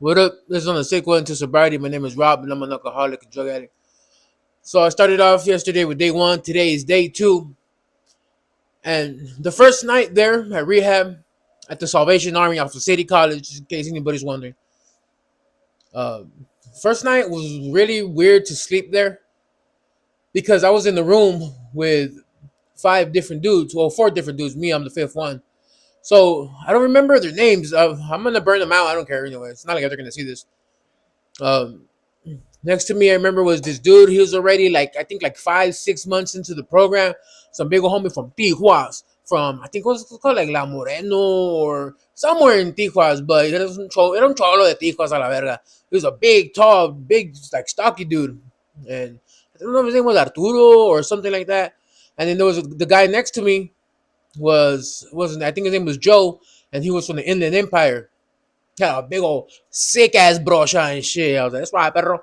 What up? This is on the Sick One to Sobriety. My name is Rob, and I'm an alcoholic and drug addict. So I started off yesterday with day one. Today is day two. And the first night there at Rehab at the Salvation Army off of City College, in case anybody's wondering. Uh, First night was really weird to sleep there because I was in the room with five different dudes. Well, four different dudes. Me, I'm the fifth one. So I don't remember their names. I'm going to burn them out. I don't care anyway. It's not like they're going to see this. Um, Next to me, I remember was this dude. He was already like I think like 5, 6 months into the program. Some big old homie from Tijuas, from I think what's it called like La Moreno or somewhere in Tijuas, but era un cholo de Tijuas a la verga. He was a big, tall, big like stocky dude, and I don't know if his name was Arturo or something like that. And then there was the guy next to me wasn't I think his name was Joe, and he was from the Inland Empire. He had a big old sick ass brocha and shit. I was like, that's right, perro.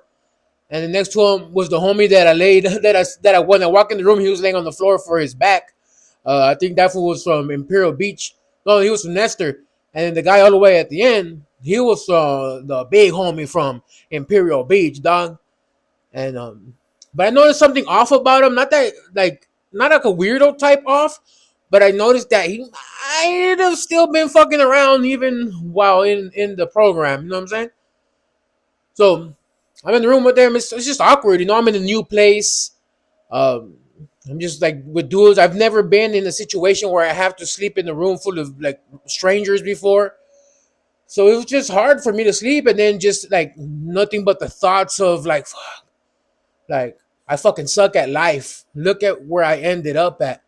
And the next to him was the homie that I laid that I when I walked in the room, he was laying on the floor for his back. I think that fool was from Imperial Beach. No, he was from Nestor. And then the guy all the way at the end, he was the big homie from Imperial Beach, dog. And but I noticed something off about him. Not like a weirdo type off, but I noticed that he might have still been fucking around even while in the program. You know what I'm saying? So I'm in the room with them. It's just awkward, you know. I'm in a new place. Um, I'm just like with dudes. I've never been in a situation where I have to sleep in a room full of like strangers before. So it was just hard for me to sleep, and then just like nothing but the thoughts of like, fuck, like I fucking suck at life. Look at where I ended up at.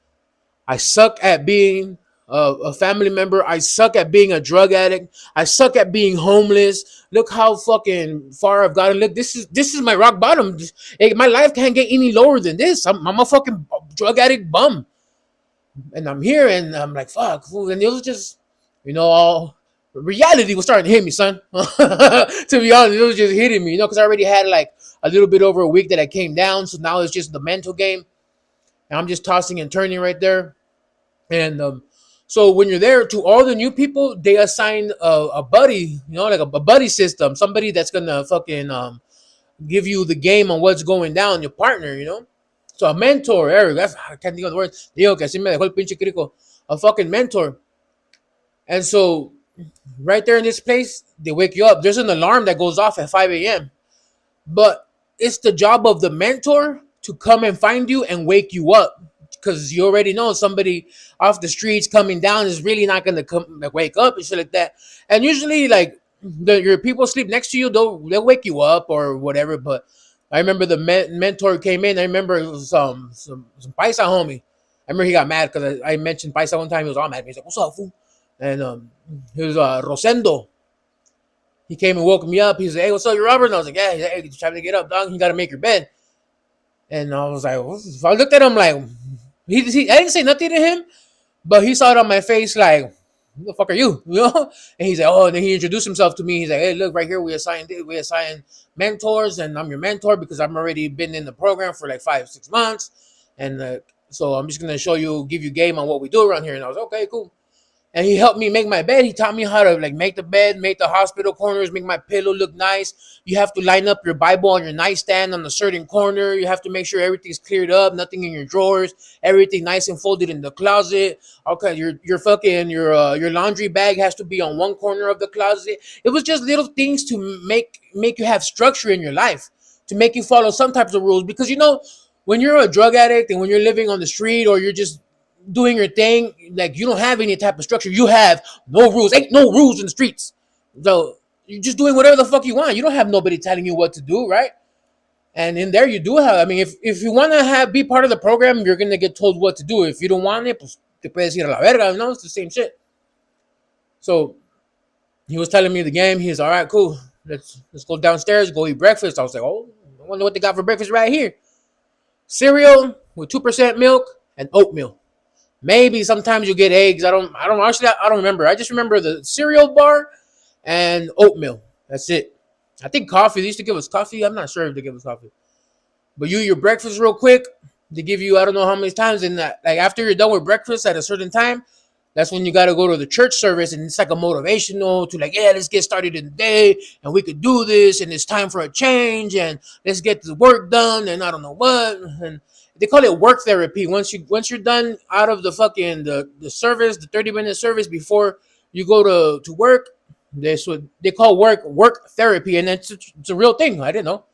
I suck at being a family member. I suck at being a drug addict. I suck at being homeless. Look how fucking far I've gotten. Look, this is my rock bottom. My life can't get any lower than this. I'm a fucking drug addict bum, and I'm here, and I'm like, fuck. And it was just, all reality was starting to hit me, son. To be honest, it was just hitting me, because I already had like a little bit over a week that I came down. So now it's just the mental game, and I'm just tossing and turning right there. And so when you're there, to all the new people, they assign a buddy, like a buddy system, somebody that's gonna fucking give you the game on what's going down, your partner. So a mentor, Eric. I can't think of the word. Digo que así me dejó el pinche crico. A fucking mentor. And so right there in this place, they wake you up. There's an alarm that goes off at 5 a.m. But it's the job of the mentor to come and find you and wake you up, because you already know somebody off the streets coming down is really not gonna come like wake up and shit like that. And usually, like your people sleep next to you, they'll wake you up or whatever. But I remember the mentor came in. I remember it was some paisa homie. I remember he got mad because I mentioned paisa one time. He was all mad. He's like, "What's up, fool?" And he was Rosendo. He came and woke me up. He's like, "Hey, what's up, you Robert?" And I was like, "Yeah." He's like, "Hey, trying to get up, dog. You got to make your bed." And I was like, I looked at him like, I didn't say nothing to him, but he saw it on my face like, who the fuck are you? And he's like, oh, and then he introduced himself to me. He's like, hey, look, right here, we assign mentors, and I'm your mentor because I've already been in the program for like 5, 6 months. And so I'm just going to give you game on what we do around here. And I was okay, cool. And he helped me make my bed. He taught me how to like make the bed, make the hospital corners, make my pillow look nice. You have to line up your Bible on your nightstand on a certain corner. You have to make sure everything's cleared up, nothing in your drawers, everything nice and folded in the closet. Okay, your laundry bag has to be on one corner of the closet. It was just little things to make you have structure in your life, to make you follow some types of rules. Because when you're a drug addict and when you're living on the street or you're just doing your thing, like you don't have any type of structure. You have no rules. Ain't no rules in the streets. So you're just doing whatever the fuck you want. You don't have nobody telling you what to do, right? And in there you do have. I mean, if you want to be part of the program, you're gonna get told what to do. If you don't want it, pues te puedes ir a la verga. No, it's the same shit. So he was telling me the game. He's all right, cool. Let's go downstairs, go eat breakfast. I was like, oh, I wonder what they got for breakfast right here. Cereal with 2% milk and oatmeal. Maybe sometimes you get eggs. I don't remember. I just remember the cereal bar and oatmeal. That's it. I think coffee. They used to give us coffee. I'm not sure if they give us coffee. But you eat your breakfast real quick. They give you I don't know how many times. And like after you're done with breakfast at a certain time, That's when you got to go to the church service, and it's like a motivational to like, yeah, let's get started in the day, and we could do this, and it's time for a change, and let's get the work done, and I don't know what, and they call it work therapy. Once you're done out of the fucking the service, the 30-minute service before you go to work, that's what they call work therapy, and it's a real thing. I didn't know.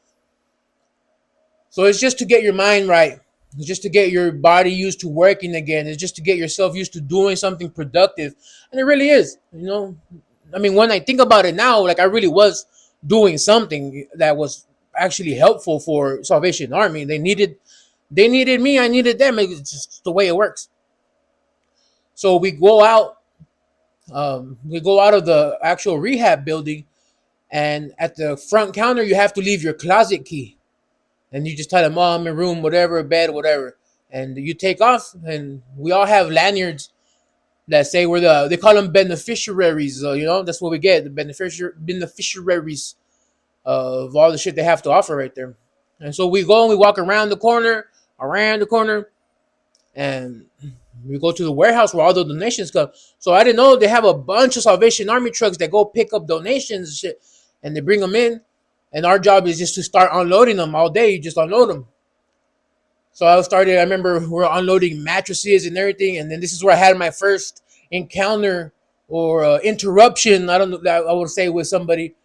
So it's just to get your mind right. It's just to get your body used to working again. It's just to get yourself used to doing something productive. And it really is. I mean, when I think about it now, like I really was doing something that was actually helpful for Salvation Army. They needed me, I needed them. It's just the way it works. So we go out of the actual rehab building, and at the front counter you have to leave your closet key. And you just tell them, "Oh, I'm in room, whatever, bed, whatever," and you take off. And we all have lanyards that say we're they call them beneficiaries. That's what we get, the beneficiaries of all the shit they have to offer right there. And so we go and we walk around the corner, and we go to the warehouse where all the donations come. So I didn't know they have a bunch of Salvation Army trucks that go pick up donations and shit, and they bring them in. And our job is just to start unloading them all day. You just unload them. So I remember we are unloading mattresses and everything. And then this is where I had my first encounter or interruption. I don't know, I would say, with somebody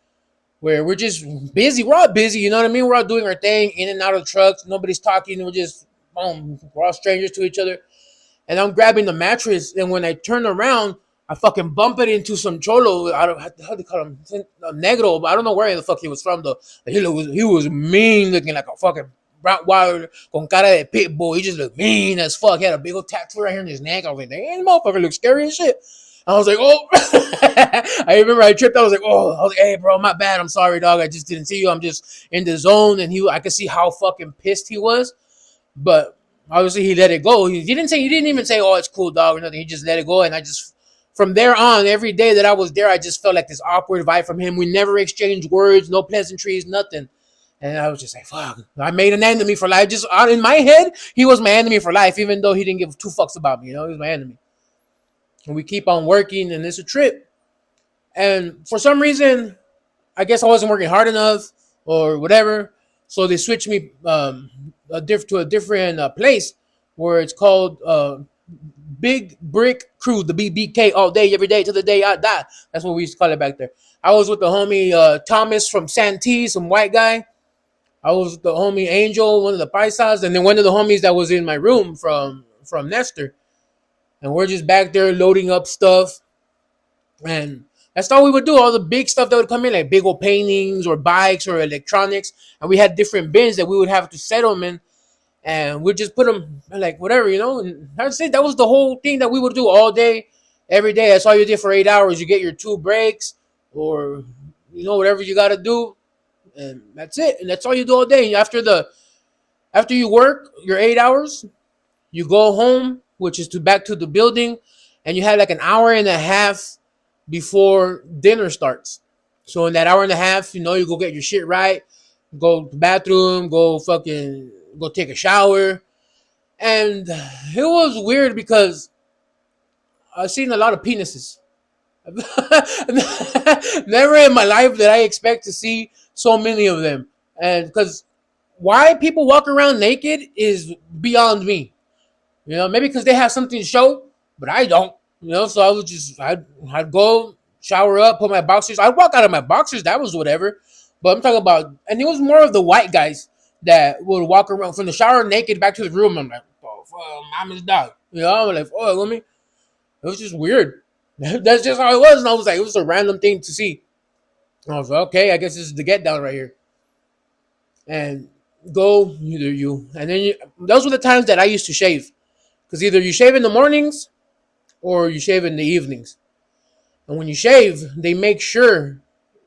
where we're just busy. We're all busy. You know what I mean? We're all doing our thing, in and out of trucks. Nobody's talking. We're just, boom, we're all strangers to each other. And I'm grabbing the mattress. And when I turn around, I fucking bump it into some cholo. I don't, how do you call him? Negro, but I don't know where the fuck he was from though. He was mean looking, like a fucking Rottweiler con cara de pit bull. He just looked mean as fuck. He had a big old tattoo right here in his neck. I was like, damn, motherfucker looks scary as shit. I was like, oh. I remember I tripped. I was like, hey, bro, my bad. I'm sorry, dog. I just didn't see you. I'm just in the zone. And I could see how fucking pissed he was. But obviously he let it go. He didn't even say, "Oh, it's cool, dog," or nothing. He just let it go, and I just, from there on, every day that I was there, I just felt like this awkward vibe from him. We never exchanged words, no pleasantries, nothing. And I was just like, "Fuck!" I made an enemy for life. Just in my head, he was my enemy for life, even though he didn't give two fucks about me. He was my enemy. And we keep on working, and it's a trip. And for some reason, I guess I wasn't working hard enough or whatever. So they switched me to a different place where it's called Big Brick Crew, the BBK, all day, every day, till the day I die. That's what we used to call it back there. I was with the homie Thomas from Santee, some white guy. I was with the homie Angel, one of the paisas, and then one of the homies that was in my room from Nestor. And we're just back there loading up stuff. And that's all we would do. All the big stuff that would come in, like big old paintings or bikes or electronics. And we had different bins that we would have to set them in. And we'd just put them, like, whatever. And that's it. That was the whole thing that we would do all day, every day. That's all you did for 8 hours. You get your 2 breaks or, whatever you got to do. And that's it. And that's all you do all day. And after you work your 8 hours, you go home, which is back to the building. And you have like an hour and a half before dinner starts. So in that hour and a half, you go get your shit right, go to the bathroom, go take a shower. And it was weird because I've seen a lot of penises. Never in my life did I expect to see so many of them. And because why people walk around naked is beyond me. Maybe because they have something to show, but I don't. So I'd go shower up, put my boxers. I'd walk out of my boxers. That was whatever. But I'm talking about, and it was more of the white guys that would walk around from the shower naked back to the room. I'm like, oh, mama's dog. I'm like, oh, let me. It was just weird. That's just how it was. And I was like, it was a random thing to see. I was like, okay, I guess this is the get down right here. And go, either you. And then those were the times that I used to shave. Because either you shave in the mornings or you shave in the evenings. And when you shave, they make sure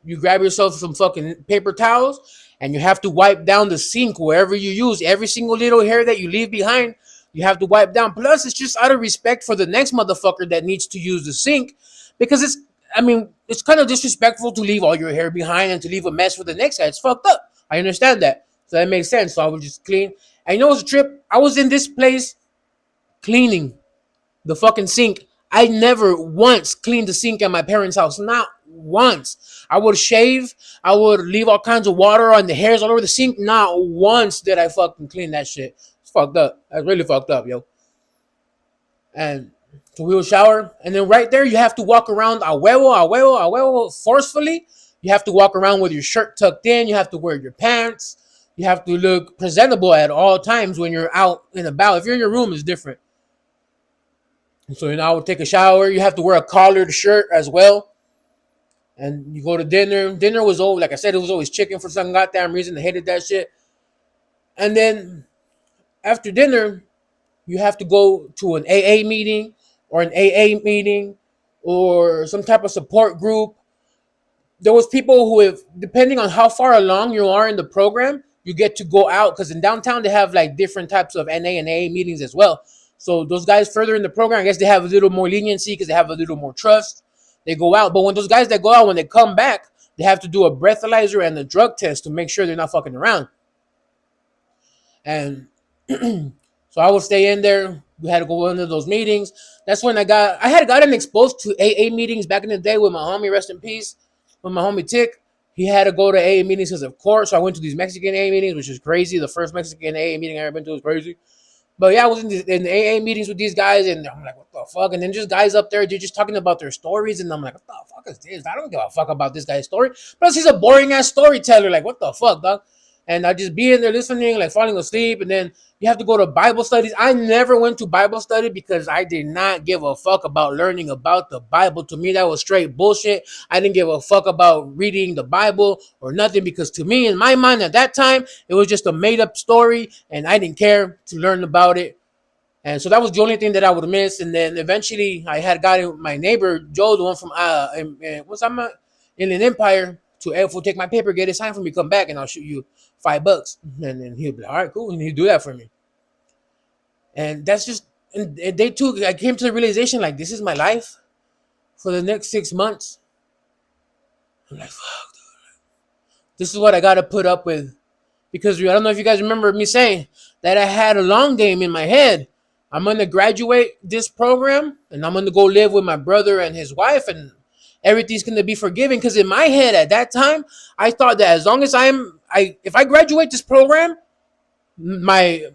you grab yourself some fucking paper towels and you have to wipe down the sink wherever you use. Every single little hair that you leave behind, you have to wipe down. Plus, it's just out of respect for the next motherfucker that needs to use the sink. Because it's kind of disrespectful to leave all your hair behind and to leave a mess for the next guy. It's fucked up. I understand that. So that makes sense. So I would just clean. And it was a trip. I was in this place cleaning the fucking sink I never once cleaned the sink at my parents' house. Not once. I would shave. I would leave all kinds of water on the hairs all over the sink. Not once did I fucking clean that shit. It's fucked up. That's really fucked up, yo. And so we will shower, and then right there you have to walk around a huevo, forcefully. You have to walk around with your shirt tucked in. You have to wear your pants. You have to look presentable at all times when you're out and about. If you're in your room, it's different. So I would take a shower. You have to wear a collared shirt as well. And you go to dinner. Dinner was always, like I said, it was always chicken for some goddamn reason. I hated that shit. And then after dinner, you have to go to an AA meeting or an AA meeting or some type of support group. There was people who, if depending on how far along you are in the program, you get to go out, because in downtown they have like different types of NA and AA meetings as well. So those guys further in the program, I guess they have a little more leniency because they have a little more trust. They go out, but when those guys that go out, when they come back, they have to do a breathalyzer and a drug test to make sure they're not fucking around. And so I would stay in there. We had to go into those meetings. That's when I had gotten exposed to AA meetings back in the day with my homie, rest in peace, with my homie Tick. He had to go to AA meetings because of course. So I went to these Mexican AA meetings, which is crazy. The first Mexican AA meeting I ever been to was crazy. But yeah, I was in the AA meetings with these guys, and I'm like, what the fuck? And then just guys up there, they're just talking about their stories, and I'm like, what the fuck is this? I don't give a fuck about this guy's story. Plus, he's a boring ass storyteller. Like, what the fuck, dog? And I just be in there listening, like falling asleep, and then you have to go to Bible studies. I never went to Bible study because I did not give a fuck about learning about the Bible. To me, that was straight bullshit. I didn't give a fuck about reading the Bible or nothing, because to me, in my mind at that time, it was just a made up story, and I didn't care to learn about it. And so that was the only thing that I would miss. And then eventually I had gotten my neighbor, Joe, the one from what's I'm in an Empire, to if we'll take my paper, get it signed for me, come back, and I'll shoot you $5. And then he'll be like, all right, cool. And he'll do that for me. And that's just, and they took, I came to the realization, like, this is my life for the next 6 months. I'm like, fuck, dude. This is what I got to put up with. Because I don't know if you guys remember me saying that I had a long game in my head. I'm going to graduate this program, and I'm going to go live with my brother and his wife, and everything's going to be forgiven. Because in my head at that time, I thought that as long as if I graduate this program, my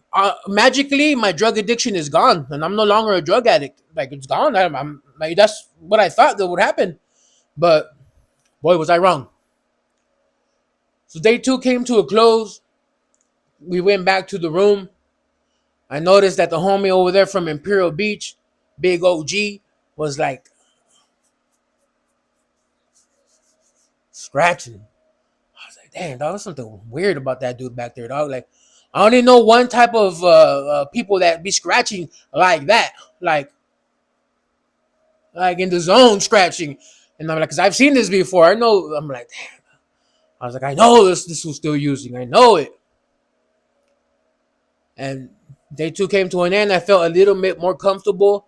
magically my drug addiction is gone, and I'm no longer a drug addict. Like, it's gone. I'm like, that's what I thought that would happen. But boy, was I wrong. So day 2 came to a close. We went back to the room. I noticed that the homie over there from Imperial Beach, Big OG, was like scratching. I was like, damn, dog, there's something weird about that dude back there, dog. Like, I only know one type of people that be scratching like that, like in the zone scratching. And I'm like, because I've seen this before. I know. I'm like, damn. I was like, I know this was still using. I know it. And day 2 came to an end. I felt a little bit more comfortable.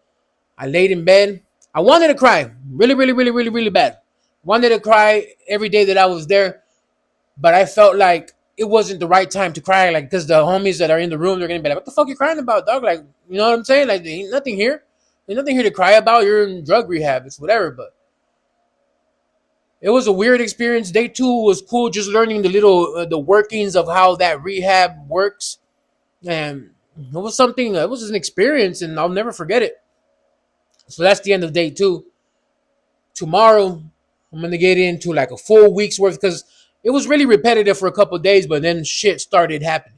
I laid in bed. I wanted to cry. Really, really, really, really, really bad. Wanted to cry every day that I was there. But I felt like it wasn't the right time to cry. Like, because the homies that are in the room, they're going to be like, what the fuck you crying about, dog? Like, you know what I'm saying? Like, there ain't nothing here. There's nothing here to cry about. You're in drug rehab. It's whatever. But it was a weird experience. Day 2 was cool. Just learning the workings of how that rehab works. And it was something, it was an experience, and I'll never forget it. So that's the end of day 2. Tomorrow, I'm going to get into like a full week's worth, because it was really repetitive for a couple of days, but then shit started happening.